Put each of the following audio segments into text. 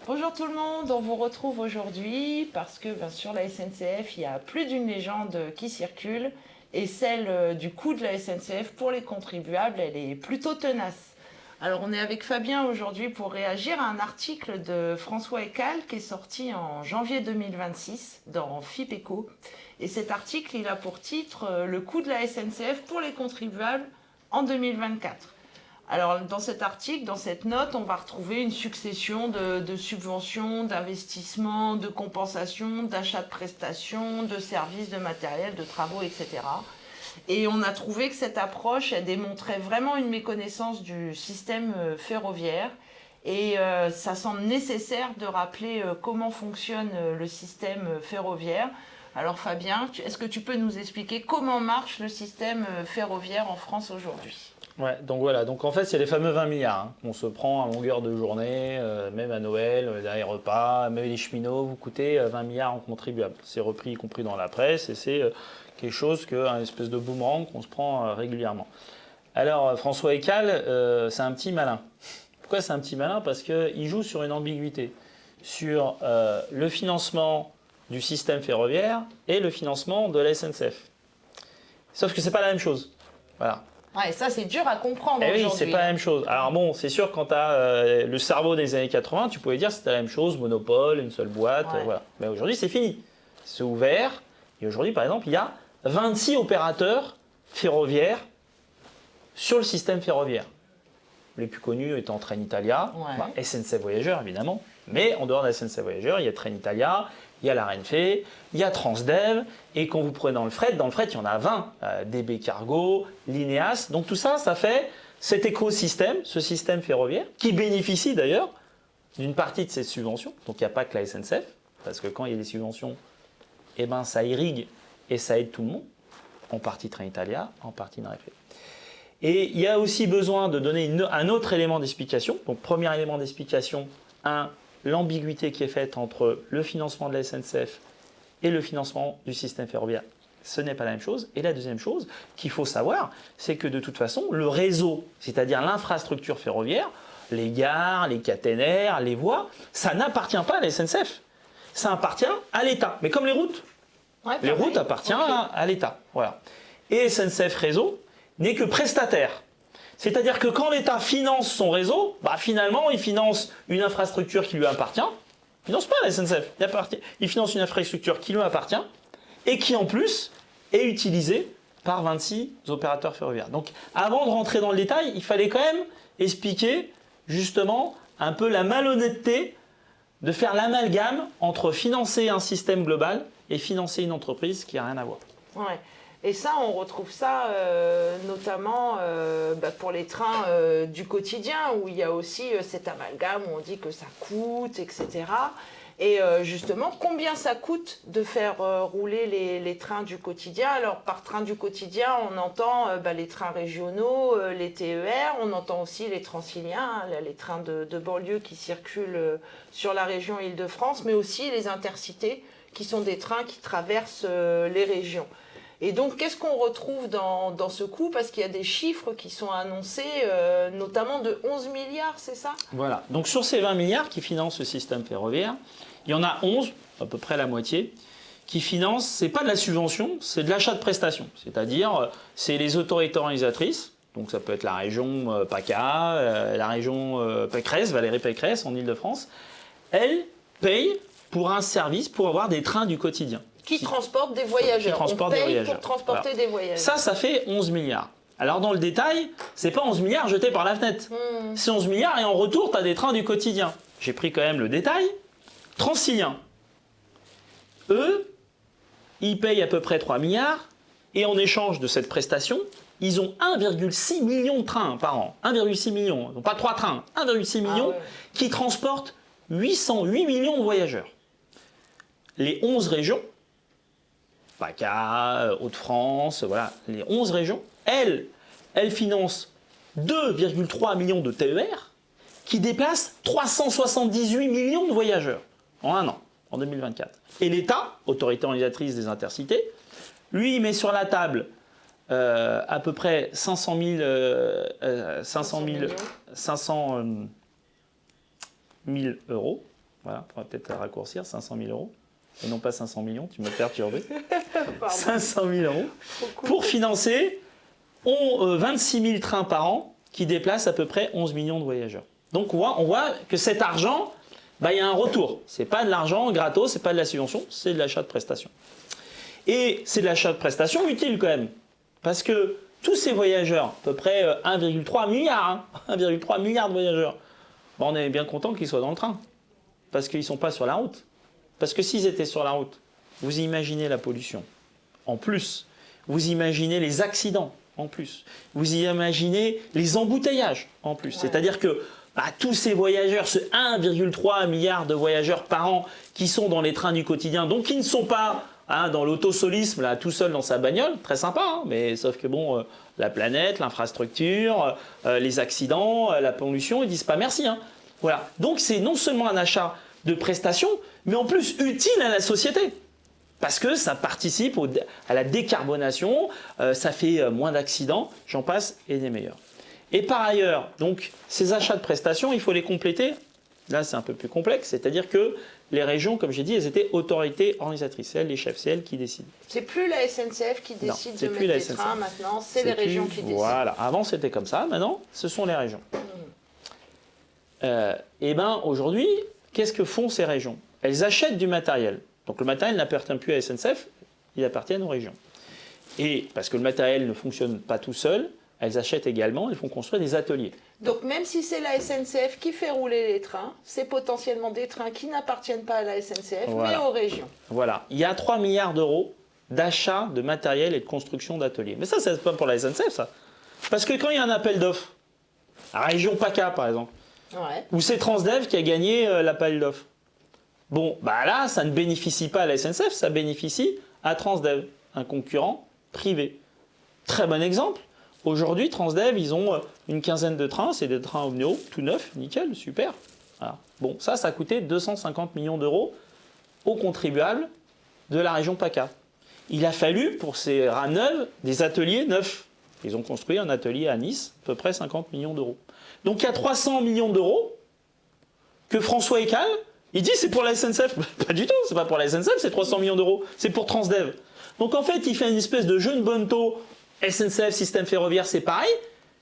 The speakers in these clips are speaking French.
Bonjour tout le monde, on vous retrouve aujourd'hui parce que sur la SNCF, il y a plus d'une légende qui circule et celle du coût de la SNCF pour les contribuables, elle est plutôt tenace. Alors on est avec Fabien aujourd'hui pour réagir à un article de François Ecal qui est sorti en janvier 2026 dans FIPECO. Et cet article, il a pour titre Le coût de la SNCF pour les contribuables en 2024. Alors, dans cet article, dans cette note, on va retrouver une succession de subventions, d'investissements, de compensations, d'achats de prestations, de services, de matériel, de travaux, etc. Et on a trouvé que cette approche, elle démontrait vraiment une méconnaissance du système ferroviaire. Et ça semble nécessaire de rappeler comment fonctionne le système ferroviaire. Alors Fabien, est-ce que tu peux nous expliquer comment marche le système ferroviaire en France aujourd'hui ? Ouais, donc voilà, donc en fait c'est les fameux 20 milliards qu'on se prend à longueur de journée, même à Noël, dans les repas, même les cheminots, vous coûtez 20 milliards en contribuables. C'est repris y compris dans la presse et c'est quelque chose un espèce de boomerang qu'on se prend régulièrement. Alors François Ecal, c'est un petit malin. Pourquoi c'est un petit malin? Parce qu'il joue sur une ambiguïté, sur le financement du système ferroviaire et le financement de la SNCF. Sauf que c'est pas la même chose. Voilà. Ouais, ça c'est dur à comprendre aujourd'hui. Oui, c'est pas la même chose. Alors bon, c'est sûr quand tu as le cerveau des années 80, tu pouvais dire que c'était la même chose, monopole, une seule boîte, voilà. Mais aujourd'hui c'est fini. C'est ouvert. Et aujourd'hui par exemple, il y a 26 opérateurs ferroviaires sur le système ferroviaire. Les plus connus étant Trenitalia, SNCF Voyageurs évidemment. Mais en dehors de la SNCF Voyageurs, il y a Trenitalia, il y a la Renfe, il y a Transdev, et quand vous prenez dans le fret, il y en a 20. DB Cargo, Lineas, donc tout ça, ça fait cet écosystème, ce système ferroviaire, qui bénéficie d'ailleurs d'une partie de ces subventions. Donc il n'y a pas que la SNCF, parce que quand il y a des subventions, eh ben, ça irrigue et ça aide tout le monde, en partie Trenitalia, en partie Renfe. Et il y a aussi besoin de donner un autre élément d'explication. Donc premier élément d'explication, l'ambiguïté qui est faite entre le financement de la SNCF et le financement du système ferroviaire. Ce n'est pas la même chose. Et la deuxième chose qu'il faut savoir, c'est que de toute façon, le réseau, c'est-à-dire l'infrastructure ferroviaire, les gares, les caténaires, les voies, ça n'appartient pas à la SNCF. Ça appartient à l'État. Mais comme les routes. Les routes appartiennent à l'État. Voilà. Et SNCF Réseau n'est que prestataire. C'est-à-dire que quand l'État finance son réseau, finalement, il finance une infrastructure qui lui appartient. Il ne finance pas la SNCF. Il finance une infrastructure qui lui appartient et qui, en plus, est utilisée par 26 opérateurs ferroviaires. Donc, avant de rentrer dans le détail, il fallait quand même expliquer, justement, un peu la malhonnêteté de faire l'amalgame entre financer un système global et financer une entreprise qui n'a rien à voir. Ouais. Et ça, on retrouve ça notamment pour les trains du quotidien, où il y a aussi cet amalgame où on dit que ça coûte, etc. Et justement, combien ça coûte de faire rouler les trains du quotidien? Alors, par train du quotidien, on entend les trains régionaux, les TER, on entend aussi les Transiliens, les trains de banlieue qui circulent sur la région Île-de-France, mais aussi les intercités, qui sont des trains qui traversent les régions. Et donc, qu'est-ce qu'on retrouve dans ce coût? Parce qu'il y a des chiffres qui sont annoncés, notamment de 11 milliards, c'est ça? Voilà. Donc, sur ces 20 milliards qui financent le système ferroviaire, il y en a 11, à peu près la moitié, qui financent, ce n'est pas de la subvention, c'est de l'achat de prestations. C'est-à-dire, c'est les autorités organisatrices, donc ça peut être la région PACA, la région Pécresse, Valérie Pécresse, en Île-de-France. Elles payent pour un service, pour avoir des trains du quotidien. Qui transportent des voyageurs. On paye pour transporter des voyageurs. Ça fait 11 milliards. Alors dans le détail, c'est pas 11 milliards jetés par la fenêtre. C'est 11 milliards et en retour, tu as des trains du quotidien. J'ai pris quand même le détail. Transilien, eux, ils payent à peu près 3 milliards et en échange de cette prestation, ils ont 1,6 million de trains par an. 1,6 million, donc pas 3 trains, 1,6 million qui transportent 808 millions de voyageurs. Les 11 régions, PACA, Hauts-de-France, voilà, les 11 régions, elles financent 2,3 millions de TER qui déplacent 378 millions de voyageurs en un an, en 2024. Et l'État, autorité organisatrice des intercités, lui, il met sur la table à peu près 500 000 euros Voilà, on va peut-être raccourcir, 500 000 euros. Et non pas 500 millions, tu m'as perturbé. 500 000 euros pour financer 26 000 trains par an qui déplacent à peu près 11 millions de voyageurs. Donc on voit que cet argent, il y a un retour. Ce n'est pas de l'argent gratos, ce n'est pas de la subvention, c'est de l'achat de prestations. Et c'est de l'achat de prestations utile quand même. Parce que tous ces voyageurs, à peu près 1,3 milliard, 1,3 milliard de voyageurs, on est bien content qu'ils soient dans le train. Parce qu'ils ne sont pas sur la route. Parce que s'ils étaient sur la route, vous imaginez la pollution. En plus, vous imaginez les accidents. En plus, vous imaginez les embouteillages. En plus, c'est-à-dire que tous ces voyageurs, ce 1,3 milliard de voyageurs par an qui sont dans les trains du quotidien, donc qui ne sont pas dans l'autosolisme, là, tout seul dans sa bagnole, très sympa, mais sauf que bon, la planète, l'infrastructure, les accidents, la pollution, ils disent pas merci. Voilà. Donc c'est non seulement un achat de prestations, mais en plus utile à la société. Parce que ça participe à la décarbonation, ça fait moins d'accidents, j'en passe, et des meilleurs. Et par ailleurs, donc, ces achats de prestations, il faut les compléter. Là, c'est un peu plus complexe, c'est-à-dire que les régions, comme j'ai dit, elles étaient autorités organisatrices. C'est elles les chefs, c'est elles qui décident. C'est plus la SNCF qui décide de mettre les trains, maintenant, c'est les régions qui décident. Voilà, avant c'était comme ça, maintenant, ce sont les régions. Et bien, aujourd'hui, qu'est-ce que font ces régions? Elles achètent du matériel. Donc le matériel n'appartient plus à la SNCF, il appartient aux régions. Et parce que le matériel ne fonctionne pas tout seul, elles achètent également, elles font construire des ateliers. Donc même si c'est la SNCF qui fait rouler les trains, c'est potentiellement des trains qui n'appartiennent pas à la SNCF, mais aux régions. Voilà, il y a 3 milliards d'euros d'achat de matériel et de construction d'ateliers. Mais ça, c'est pas pour la SNCF, ça. Parce que quand il y a un appel d'offres, à région PACA par exemple, où c'est Transdev qui a gagné l'appel d'offres, bon, là, ça ne bénéficie pas à la SNCF, ça bénéficie à Transdev, un concurrent privé. Très bon exemple. Aujourd'hui, Transdev, ils ont une quinzaine de trains, c'est des trains Omnio, tout neufs, nickel, super. Voilà. Bon, ça a coûté 250 millions d'euros aux contribuables de la région PACA. Il a fallu, pour ces rames neuves, des ateliers neufs. Ils ont construit un atelier à Nice, à peu près 50 millions d'euros. Donc il y a 300 millions d'euros que François Écal, il dit c'est pour la SNCF. Pas du tout, c'est pas pour la SNCF, c'est 300 millions d'euros, c'est pour Transdev. Donc en fait, il fait une espèce de jeu de bonneteau. SNCF, système ferroviaire, c'est pareil.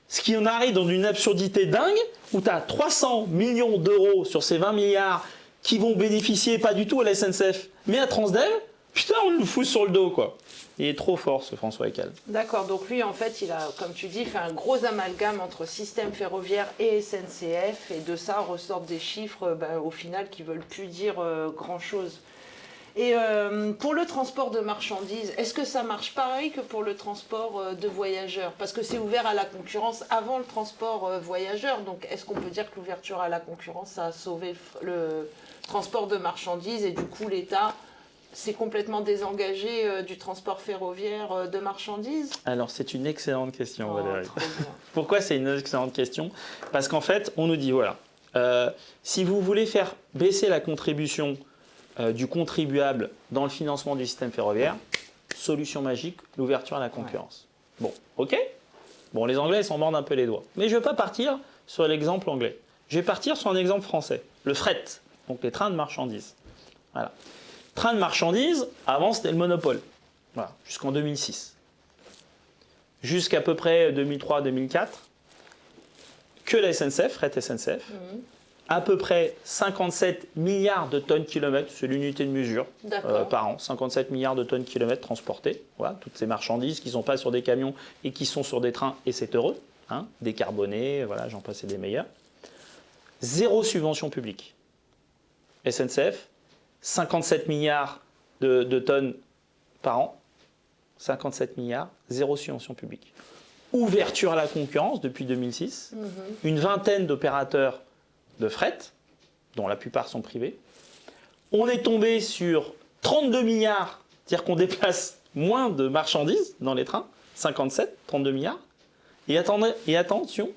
Ce qui en arrive dans une absurdité dingue, où tu as 300 millions d'euros sur ces 20 milliards qui vont bénéficier pas du tout à la SNCF, mais à Transdev. Putain, on nous fout sur le dos, quoi. Il est trop fort, ce François Écal. D'accord, donc lui, en fait, il a, comme tu dis, fait un gros amalgame entre système ferroviaire et SNCF, et de ça ressortent des chiffres, au final, qui ne veulent plus dire grand-chose. Et pour le transport de marchandises, est-ce que ça marche pareil que pour le transport de voyageurs? Parce que c'est ouvert à la concurrence avant le transport voyageur. Donc est-ce qu'on peut dire que l'ouverture à la concurrence, ça a sauvé le transport de marchandises et du coup l'État s'est complètement désengagé du transport ferroviaire de marchandises? Alors c'est une excellente question, Valérie. Pourquoi c'est une excellente question? Parce qu'en fait, on nous dit, voilà, si vous voulez faire baisser la contribution du contribuable dans le financement du système ferroviaire, solution magique, l'ouverture à la concurrence. Bon, ok. Bon, les Anglais s'en mordent un peu les doigts. Mais je ne vais pas partir sur l'exemple anglais. Je vais partir sur un exemple français. Le fret, donc les trains de marchandises. Voilà. Train de marchandises, avant c'était le monopole. Voilà, jusqu'en 2006. Jusqu'à peu près 2003-2004, que la SNCF, fret SNCF, à peu près 57 milliards de tonnes kilomètres, c'est l'unité de mesure par an, 57 milliards de tonnes kilomètres transportées. Voilà, toutes ces marchandises qui ne sont pas sur des camions et qui sont sur des trains, et c'est heureux, décarbonés, voilà, j'en passe des meilleurs. Zéro subvention publique. SNCF, 57 milliards de tonnes par an, 57 milliards, zéro subvention publique. Ouverture à la concurrence depuis 2006, une vingtaine d'opérateurs de fret, dont la plupart sont privés. On est tombé sur 32 milliards, c'est-à-dire qu'on déplace moins de marchandises dans les trains, 57, 32 milliards. Et attention,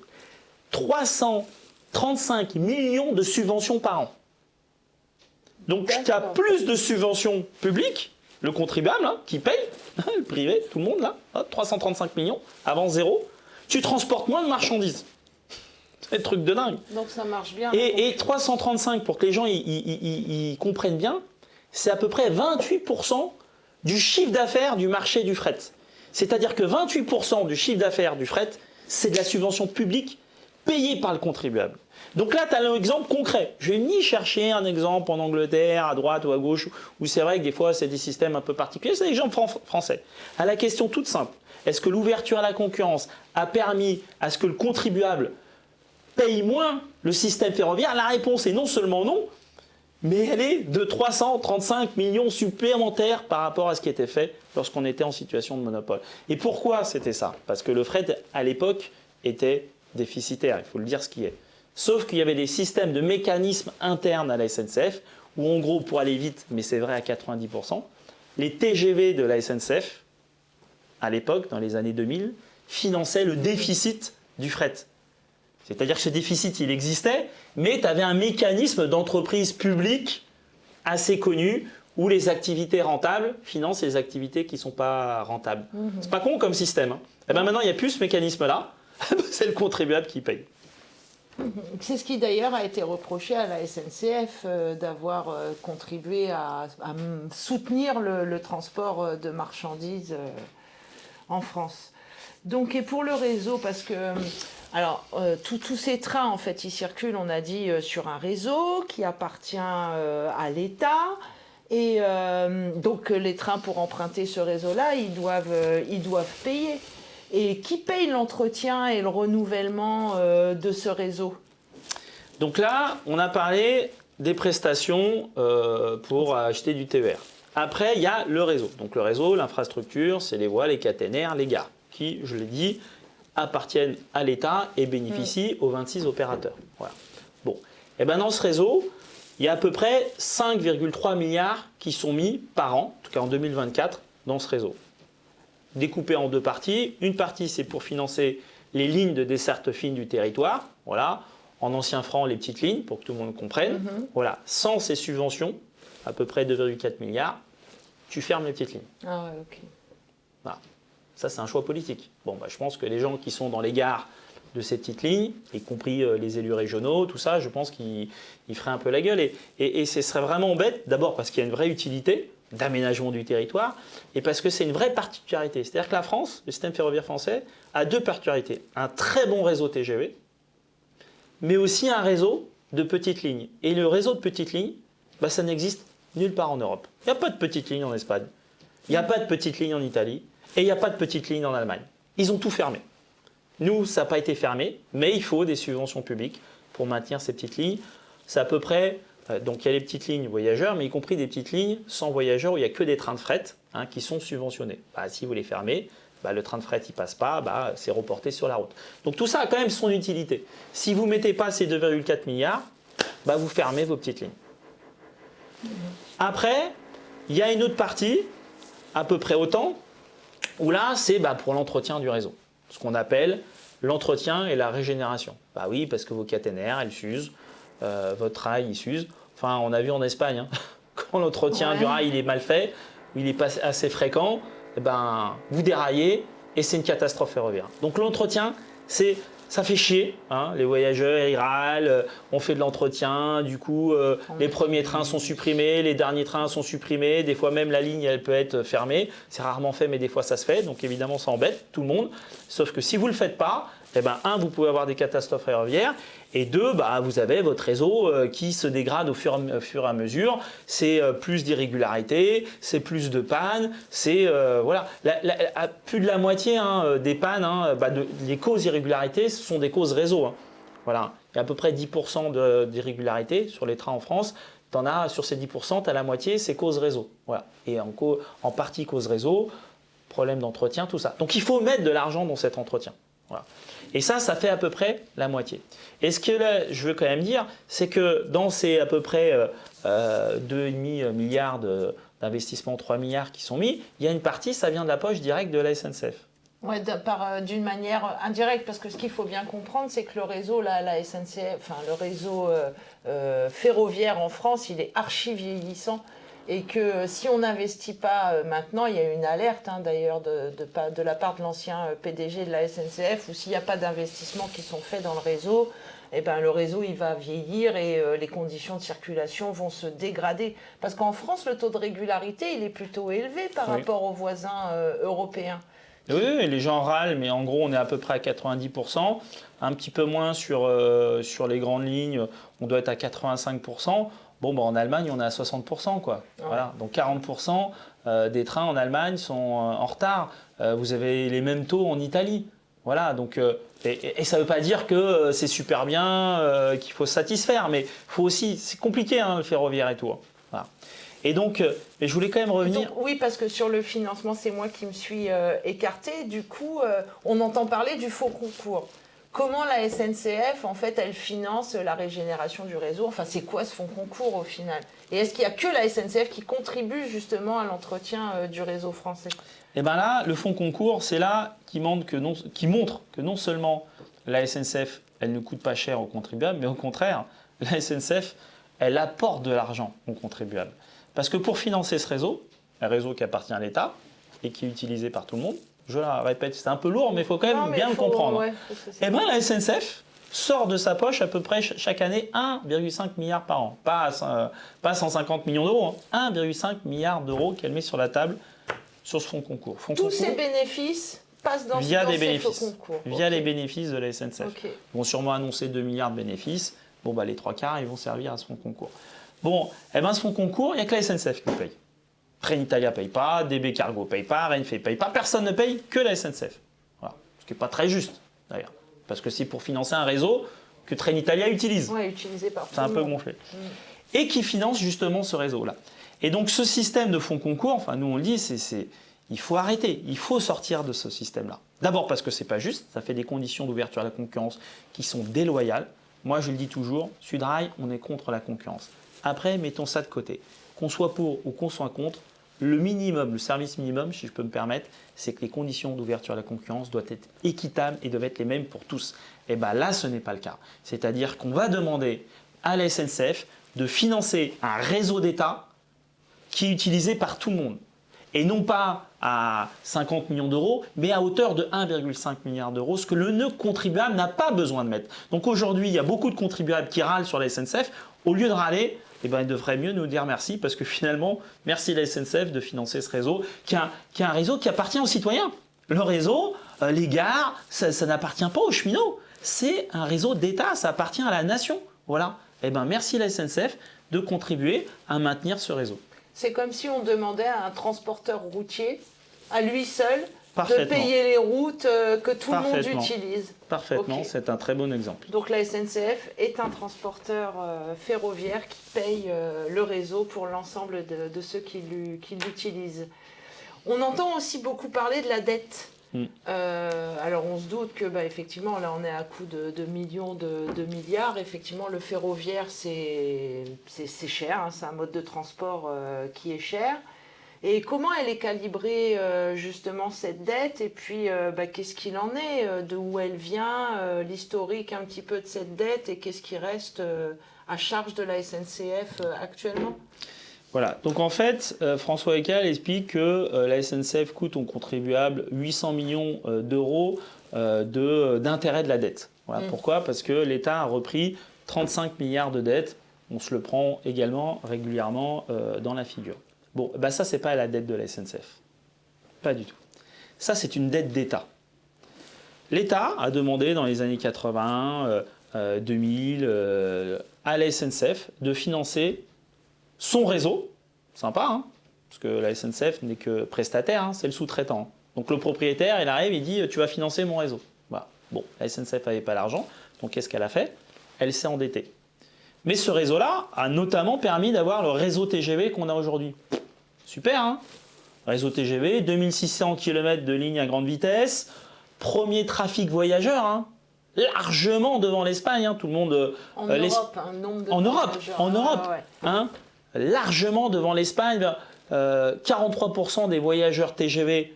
335 millions de subventions par an. Donc tu as plus de subventions publiques, le contribuable qui paye, le privé, tout le monde là, 335 millions, avant zéro, tu transportes moins de marchandises. C'est un truc de dingue. Donc ça marche bien. Et 335, pour que les gens ils comprennent bien, c'est à peu près 28% du chiffre d'affaires du marché du fret. C'est-à-dire que 28% du chiffre d'affaires du fret, c'est de la subvention publique payée par le contribuable. Donc là, tu as un exemple concret. Je vais ni chercher un exemple en Angleterre, à droite ou à gauche, où c'est vrai que des fois, c'est des systèmes un peu particuliers. C'est des exemples français. À la question toute simple, est-ce que l'ouverture à la concurrence a permis à ce que le contribuable paye moins le système ferroviaire? La réponse est non seulement non, mais elle est de 335 millions supplémentaires par rapport à ce qui était fait lorsqu'on était en situation de monopole. Et pourquoi c'était ça? Parce que le fret, à l'époque, était déficitaire, il faut le dire ce qui est. Sauf qu'il y avait des systèmes de mécanismes internes à la SNCF, où en gros, pour aller vite, mais c'est vrai à 90%, les TGV de la SNCF, à l'époque, dans les années 2000, finançaient le déficit du fret. C'est-à-dire que ce déficit, il existait, mais tu avais un mécanisme d'entreprise publique assez connu où les activités rentables financent les activités qui ne sont pas rentables. C'est pas con comme système. Hein. Et ben maintenant, il n'y a plus ce mécanisme-là. C'est le contribuable qui paye. C'est ce qui d'ailleurs a été reproché à la SNCF d'avoir contribué à soutenir le transport de marchandises en France. Donc, et pour le réseau, parce que alors tous ces trains en fait ils circulent, on a dit, sur un réseau qui appartient à l'État. Et donc les trains, pour emprunter ce réseau-là, ils doivent payer. Et qui paye l'entretien et le renouvellement de ce réseau? Donc là, on a parlé des prestations pour acheter du TER. Après, il y a le réseau. Donc le réseau, l'infrastructure, c'est les voies, les caténaires, les gares, qui, je l'ai dit, appartiennent à l'État et bénéficient aux 26 opérateurs. Voilà. Bon. Et ben dans ce réseau, il y a à peu près 5,3 milliards qui sont mis par an, en tout cas en 2024, dans ce réseau. Découpé en deux parties. Une partie, c'est pour financer les lignes de desserte fine du territoire. Voilà. En ancien franc, les petites lignes, pour que tout le monde comprenne. Voilà. Sans ces subventions, à peu près 2,4 milliards, tu fermes les petites lignes. Ah ouais, ok. Voilà. Ça, c'est un choix politique. Bon, bah, je pense que les gens qui sont dans les gares de ces petites lignes, y compris les élus régionaux, tout ça, je pense qu'ils feraient un peu la gueule. Et ce serait vraiment bête, d'abord parce qu'il y a une vraie utilité d'aménagement du territoire, et parce que c'est une vraie particularité. C'est-à-dire que la France, le système ferroviaire français, a deux particularités. Un très bon réseau TGV, mais aussi un réseau de petites lignes. Et le réseau de petites lignes, bah, ça n'existe nulle part en Europe. Il n'y a pas de petites lignes en Espagne, il n'y a pas de petites lignes en Italie, et il n'y a pas de petites lignes en Allemagne. Ils ont tout fermé. Nous, ça n'a pas été fermé, mais il faut des subventions publiques pour maintenir ces petites lignes. C'est à peu près, donc il y a les petites lignes voyageurs, mais y compris des petites lignes sans voyageurs où il n'y a que des trains de fret qui sont subventionnés. Bah, si vous les fermez, bah, le train de fret ne passe pas, bah, c'est reporté sur la route. Donc tout ça a quand même son utilité. Si vous ne mettez pas ces 2,4 milliards, bah, vous fermez vos petites lignes. Après, il y a une autre partie, à peu près autant, où là, c'est pour l'entretien du réseau. Ce qu'on appelle l'entretien et la régénération. Bah oui, parce que vos caténaires, elles s'usent, votre rail, il s'use. Enfin, on a vu en Espagne, hein, quand l'entretien du rail il est mal fait, ou il n'est pas assez fréquent, vous déraillez et c'est une catastrophe ferroviaire. Donc l'entretien, ça fait chier. Hein, les voyageurs, ils râlent, on fait de l'entretien, du coup, les premiers trains sont supprimés, les derniers trains sont supprimés, des fois même la ligne, elle peut être fermée. C'est rarement fait, mais des fois ça se fait, donc évidemment ça embête tout le monde. Sauf que si vous ne le faites pas, un, vous pouvez avoir des catastrophes ferroviaires, et deux, vous avez votre réseau qui se dégrade au fur et à mesure. C'est plus d'irrégularités, c'est plus de pannes, c'est voilà. Plus de la moitié des pannes, les causes d'irrégularité, ce sont des causes réseau. Hein. Voilà. Il y a à peu près 10% d'irrégularités sur les trains en France. Sur ces 10%, tu as la moitié, c'est cause réseau. Voilà. Et en partie cause réseau, problème d'entretien, tout ça. Donc il faut mettre de l'argent dans cet entretien. Voilà. Et ça fait à peu près la moitié. Et ce que là, je veux quand même dire, c'est que dans ces à peu près 2,5 milliards d'investissements, 3 milliards qui sont mis, il y a une partie, ça vient de la poche directe de la SNCF. Ouais, d'une manière indirecte, parce que ce qu'il faut bien comprendre, c'est que le réseau, la SNCF, enfin le réseau ferroviaire en France, il est archi vieillissant. et que si on n'investit pas maintenant, il y a une alerte d'ailleurs de la part de l'ancien PDG de la SNCF, où s'il n'y a pas d'investissements qui sont faits dans le réseau, eh ben, le réseau il va vieillir et les conditions de circulation vont se dégrader. Parce qu'en France, le taux de régularité il est plutôt élevé par rapport aux voisins européens. Oui, les gens râlent, mais en gros, on est à peu près à 90%. Un petit peu moins sur les grandes lignes, on doit être à 85%. Bon, en Allemagne, on est à 60%, quoi. Ouais. Voilà. Donc 40% des trains en Allemagne sont en retard. Vous avez les mêmes taux en Italie. Voilà, donc, et ça ne veut pas dire que c'est super bien, qu'il faut se satisfaire, mais faut aussi, c'est compliqué, hein, le ferroviaire et tout. Voilà. Et donc, je voulais quand même revenir. Donc, oui, parce que sur le financement, c'est moi qui me suis écartée. Du coup, on entend parler du faux concours. Comment la SNCF, en fait, elle finance la régénération du réseau? Enfin, c'est quoi ce fonds concours au final? Et est-ce qu'il n'y a que la SNCF qui contribue justement à l'entretien du réseau français? Et bien là, le fonds concours, c'est là qui montre que non seulement la SNCF, elle ne coûte pas cher aux contribuables, mais au contraire, la SNCF, elle apporte de l'argent aux contribuables. Parce que pour financer ce réseau, un réseau qui appartient à l'État et qui est utilisé par tout le monde, je la répète, c'est un peu lourd, mais il faut quand même bien le comprendre. Ouais, et bien la SNCF sort de sa poche à peu près chaque année 1,5 milliard par an. Pas 150 millions d'euros, 1,5 milliard d'euros qu'elle met sur la table sur ce fonds concours. Tous ces bénéfices passent dans ces fonds concours. Via les bénéfices de la SNCF. Ils vont sûrement annoncer 2 milliards de bénéfices. Bon, les 3/4, ils vont servir à ce fonds concours. Bon, ce fonds concours, il n'y a que la SNCF qui le paye. Trenitalia ne paye pas, DB Cargo ne paye pas, Renfe ne paye pas, personne ne paye que la SNCF. Voilà. Ce qui n'est pas très juste, d'ailleurs. Parce que c'est pour financer un réseau que Trenitalia utilise. Oui, utilisé par tout le monde. C'est un peu gonflé. Et qui finance justement ce réseau-là. Et donc ce système de fonds concours, enfin nous on le dit, il faut arrêter, il faut sortir de ce système-là. D'abord parce que c'est pas juste, ça fait des conditions d'ouverture à la concurrence qui sont déloyales. Moi je le dis toujours, Sudrail, on est contre la concurrence. Après, mettons ça de côté. Qu'on soit pour ou qu'on soit contre, le minimum, le service minimum, si je peux me permettre, c'est que les conditions d'ouverture à la concurrence doivent être équitables et doivent être les mêmes pour tous. Et bien là, ce n'est pas le cas. C'est-à-dire qu'on va demander à la SNCF de financer un réseau d'État qui est utilisé par tout le monde. Et non pas à 50 millions d'euros, mais à hauteur de 1,5 milliard d'euros, ce que le contribuable n'a pas besoin de mettre. Donc aujourd'hui, il y a beaucoup de contribuables qui râlent sur la SNCF. Au lieu de râler, ils devraient mieux nous dire merci, parce que finalement, merci la SNCF de financer ce réseau, qui est un réseau qui appartient aux citoyens. Le réseau, les gares, ça n'appartient pas aux cheminots. C'est un réseau d'État, ça appartient à la nation. Voilà. Merci la SNCF de contribuer à maintenir ce réseau. C'est comme si on demandait à un transporteur routier, à lui seul, de payer les routes que tout le monde utilise. Parfaitement, okay. C'est un très bon exemple. Donc la SNCF est un transporteur ferroviaire qui paye le réseau pour l'ensemble de ceux qui l'utilisent. On entend aussi beaucoup parler de la dette. Alors on se doute que effectivement là on est à coût de millions de milliards. Effectivement le ferroviaire c'est cher, hein, c'est un mode de transport qui est cher. Et comment elle est calibrée justement cette dette, et puis qu'est-ce qu'il en est, de où elle vient, l'historique un petit peu de cette dette, et qu'est-ce qui reste à charge de la SNCF actuellement? Voilà, donc en fait, François Heckel explique que la SNCF coûte aux contribuables 800 millions d'euros d'intérêt de la dette. Voilà. Pourquoi? Parce que l'État a repris 35 milliards de dettes. On se le prend également régulièrement dans la figure. Bon, ça, c'est pas la dette de la SNCF. Pas du tout. Ça, c'est une dette d'État. L'État a demandé dans les années 80, 2000, à la SNCF de financer son réseau, sympa, hein, parce que la SNCF n'est que prestataire, hein, c'est le sous-traitant. Donc le propriétaire, il arrive, il dit « tu vas financer mon réseau ». Voilà. Bon, la SNCF n'avait pas l'argent, donc qu'est-ce qu'elle a fait? Elle s'est endettée. Mais ce réseau-là a notamment permis d'avoir le réseau TGV qu'on a aujourd'hui. Super, hein? Réseau TGV, 2600 km de lignes à grande vitesse, premier trafic voyageur, hein, largement devant l'Espagne, hein, tout le monde... En Europe, un nombre de en Europe, ouais. Hein, largement devant l'Espagne, 43% des voyageurs TGV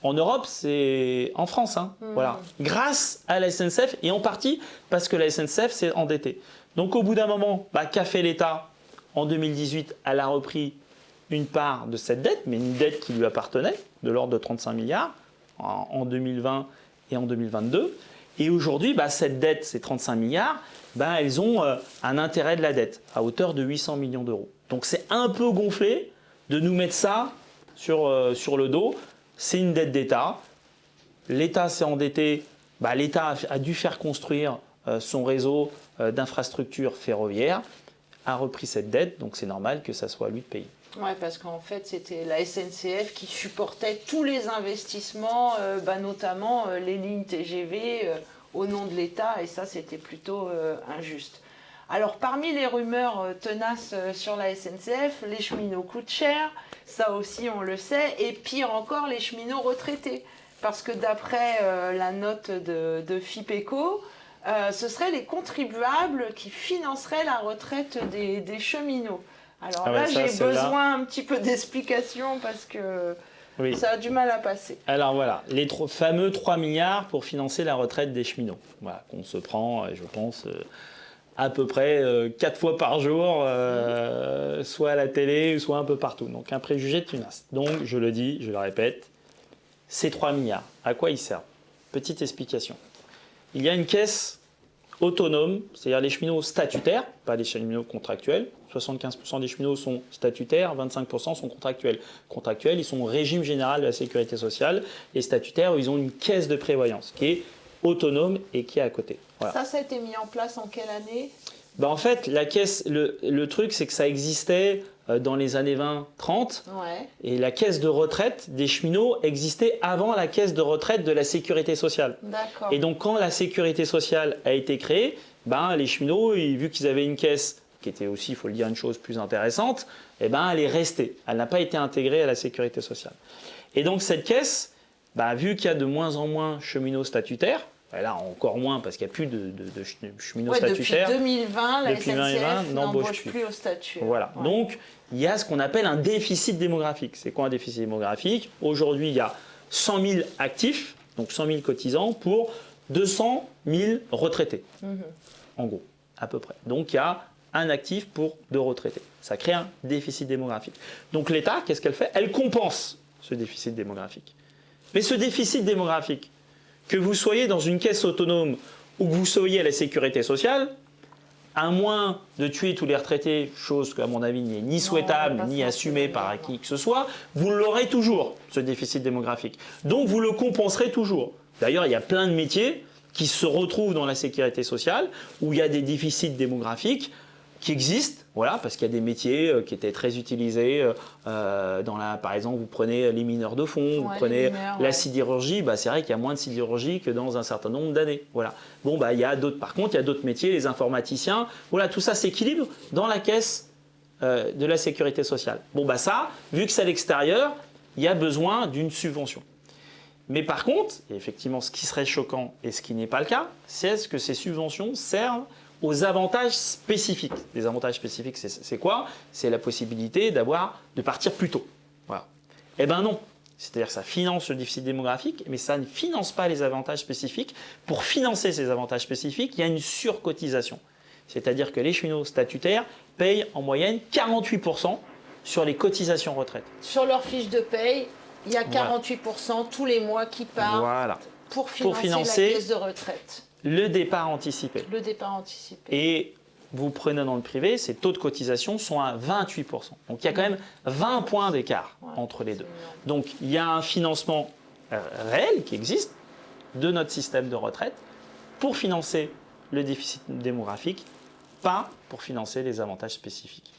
en Europe, c'est en France. Hein, voilà. Grâce à la SNCF, et en partie parce que la SNCF s'est endettée. Donc au bout d'un moment, qu'a fait l'État? En 2018, elle a repris une part de cette dette, mais une dette qui lui appartenait, de l'ordre de 35 milliards en 2020 et en 2022. Et aujourd'hui, cette dette, ces 35 milliards, elles ont un intérêt de la dette à hauteur de 800 millions d'euros. Donc c'est un peu gonflé de nous mettre ça sur le dos. C'est une dette d'État. L'État s'est endetté. L'État a dû faire construire son réseau d'infrastructures ferroviaires, a repris cette dette, donc c'est normal que ça soit à lui de payer. Oui, parce qu'en fait, c'était la SNCF qui supportait tous les investissements, notamment les lignes TGV au nom de l'État, et ça, c'était plutôt injuste. Alors, parmi les rumeurs tenaces sur la SNCF, les cheminots coûtent cher, ça aussi, on le sait, et pire encore, les cheminots retraités. Parce que d'après la note de FIPECO, ce seraient les contribuables qui financeraient la retraite des cheminots. Alors j'ai besoin un petit peu d'explications parce que ça a du mal à passer. Alors voilà, les fameux 3 milliards pour financer la retraite des cheminots. Voilà, qu'on se prend, je pense, à peu près 4 fois par jour, soit à la télé, soit un peu partout. Donc un préjugé tenace. Donc je le dis, je le répète, ces 3 milliards, à quoi ils servent? Petite explication. Il y a une caisse autonome, c'est-à-dire les cheminots statutaires, pas les cheminots contractuels. 75% des cheminots sont statutaires, 25% sont contractuels. Contractuels, ils sont au régime général de la sécurité sociale. Les statutaires, ils ont une caisse de prévoyance qui est autonome et qui est à côté. Voilà. Ça a été mis en place en quelle année? En fait, la caisse, le truc, c'est que ça existait dans les années 20-30. Ouais. Et la caisse de retraite des cheminots existait avant la caisse de retraite de la sécurité sociale. D'accord. Et donc, quand la sécurité sociale a été créée, les cheminots, vu qu'ils avaient une caisse qui était aussi, il faut le dire, une chose plus intéressante, elle est restée. Elle n'a pas été intégrée à la sécurité sociale. Et donc, cette caisse, vu qu'il y a de moins en moins cheminots statutaires, là encore moins parce qu'il n'y a plus de cheminots statutaires. Depuis 2020, la SNCF n'embauche plus au statut. Voilà. Ouais. Donc, il y a ce qu'on appelle un déficit démographique. C'est quoi un déficit démographique? Aujourd'hui, il y a 100 000 actifs, donc 100 000 cotisants, pour 200 000 retraités. En gros, à peu près. Donc, il y a un actif pour 2 retraités. Ça crée un déficit démographique. Donc, l'État, qu'est-ce qu'elle fait? Elle compense ce déficit démographique. Mais ce déficit démographique, que vous soyez dans une caisse autonome ou que vous soyez à la sécurité sociale, à moins de tuer tous les retraités, chose qu'à mon avis n'est ni souhaitable ni assumée par qui que ce soit, vous l'aurez toujours, ce déficit démographique. Donc vous le compenserez toujours. D'ailleurs, il y a plein de métiers qui se retrouvent dans la sécurité sociale où il y a des déficits démographiques qui existent, voilà, parce qu'il y a des métiers qui étaient très utilisés. Par exemple, vous prenez les mineurs de fond, vous prenez la sidérurgie, c'est vrai qu'il y a moins de sidérurgie que dans un certain nombre d'années. Voilà. Il y a d'autres, par contre, il y a d'autres métiers, les informaticiens, voilà, tout ça s'équilibre dans la caisse de la sécurité sociale. Ça, vu que c'est à l'extérieur, il y a besoin d'une subvention. Mais par contre, et effectivement, ce qui serait choquant et ce qui n'est pas le cas, c'est que ces subventions servent aux avantages spécifiques. Les avantages spécifiques, c'est quoi? C'est la possibilité de partir plus tôt. Voilà. Eh bien non. C'est-à-dire que ça finance le déficit démographique, mais ça ne finance pas les avantages spécifiques. Pour financer ces avantages spécifiques, il y a une surcotisation. C'est-à-dire que les cheminots statutaires payent en moyenne 48% sur les cotisations retraite. Sur leur fiche de paye, il y a 48% tous les mois qui partent pour financer la caisse de retraite. Le départ anticipé. Le départ anticipé. Et vous prenez dans le privé, ces taux de cotisation sont à 28%. Donc il y a quand même 20 points d'écart entre les deux. Donc il y a un financement réel qui existe de notre système de retraite pour financer le déficit démographique, pas pour financer les avantages spécifiques.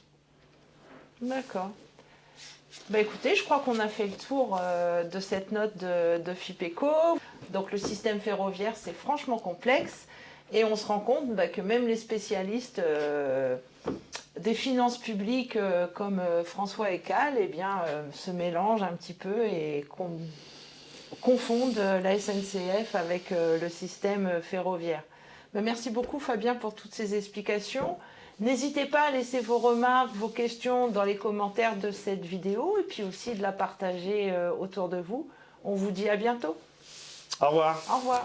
D'accord. Écoutez, je crois qu'on a fait le tour de cette note de FIPECO. Donc le système ferroviaire, c'est franchement complexe. Et on se rend compte que même les spécialistes des finances publiques comme François Eckhall se mélangent un petit peu et confondent la SNCF avec le système ferroviaire. Merci beaucoup Fabien pour toutes ces explications. N'hésitez pas à laisser vos remarques, vos questions dans les commentaires de cette vidéo et puis aussi de la partager autour de vous. On vous dit à bientôt. Au revoir. Au revoir.